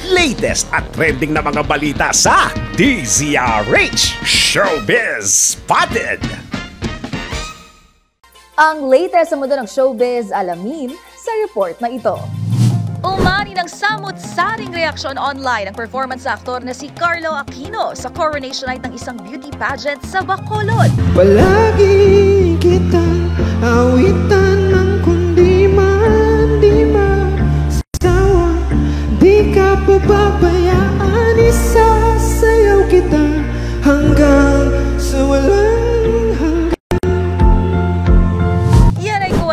latest at trending na mga balita sa DZRH Showbiz Spotted. Ang latest sa mundo ng showbiz, alamin sa report na ito. Umani ng samut-saring reaksyon online ang performance sa aktor na si Carlo Aquino sa coronation night ng isang beauty pageant sa Bacolod. Palagi kitang awitan ng kundi man di masawa, di ka pababayaan, isasayaw kita hanggang sa walang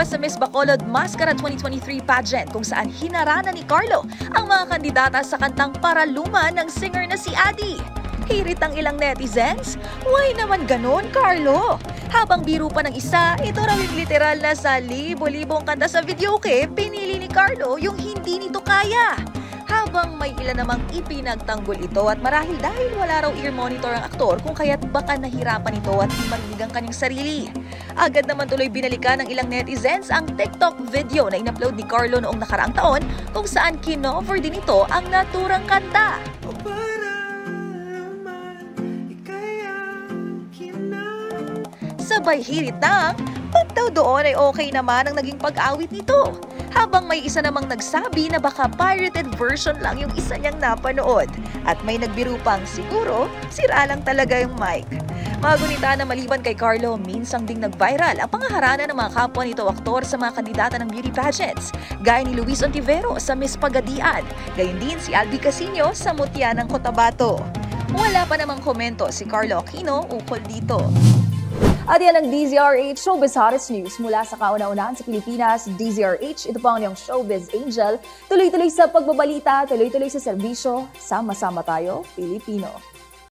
sa Miss Bacolod Mascara 2023 pageant kung saan hinaranan ni Carlo ang mga kandidata sa kantang Paraluman ng singer na si Adi. Hirit ang ilang netizens, why naman ganon, Carlo? Habang biro pa ng isa, ito raw yung literal na sa libo-libong kanta sa videoke, pinili ni Carlo yung hindi nito kaya. Habang may ilan namang ipinagtanggol ito at marahil dahil wala raw ear monitor ang aktor kung kaya't baka nahirapan ito at di marinig ang kanyang sarili. Agad naman tuloy binalikan ng ilang netizens ang TikTok video na in-upload ni Carlo noong nakaraang taon kung saan kinover din ito ang naturang kanta. Sabay hirit ng, ba't daw doon ay okay naman ang naging pag-awit nito? Habang may isa namang nagsabi na baka pirated version lang yung isa niyang napanood. At may nagbiro pang siguro, sira lang talaga yung mic. Magunita na maliban kay Carlo, minsang ding nag-viral ang pangaharana ng mga kapwa nito aktor sa mga kandidata ng beauty pageants. Gaya ni Luis Ontivero sa Miss Pagadian, gayon din si Albi Casino sa Mutya ng Cotabato. Wala pa namang komento si Carlo Aquino ukol dito. At yan ang DZRH Showbiz Hottest News mula sa kauna-unahan sa Pilipinas. DZRH, ito pa ang iyong Showbiz Angel. Tuloy-tuloy sa pagbabalita, tuloy-tuloy sa serbisyo. Sama-sama tayo, Pilipino.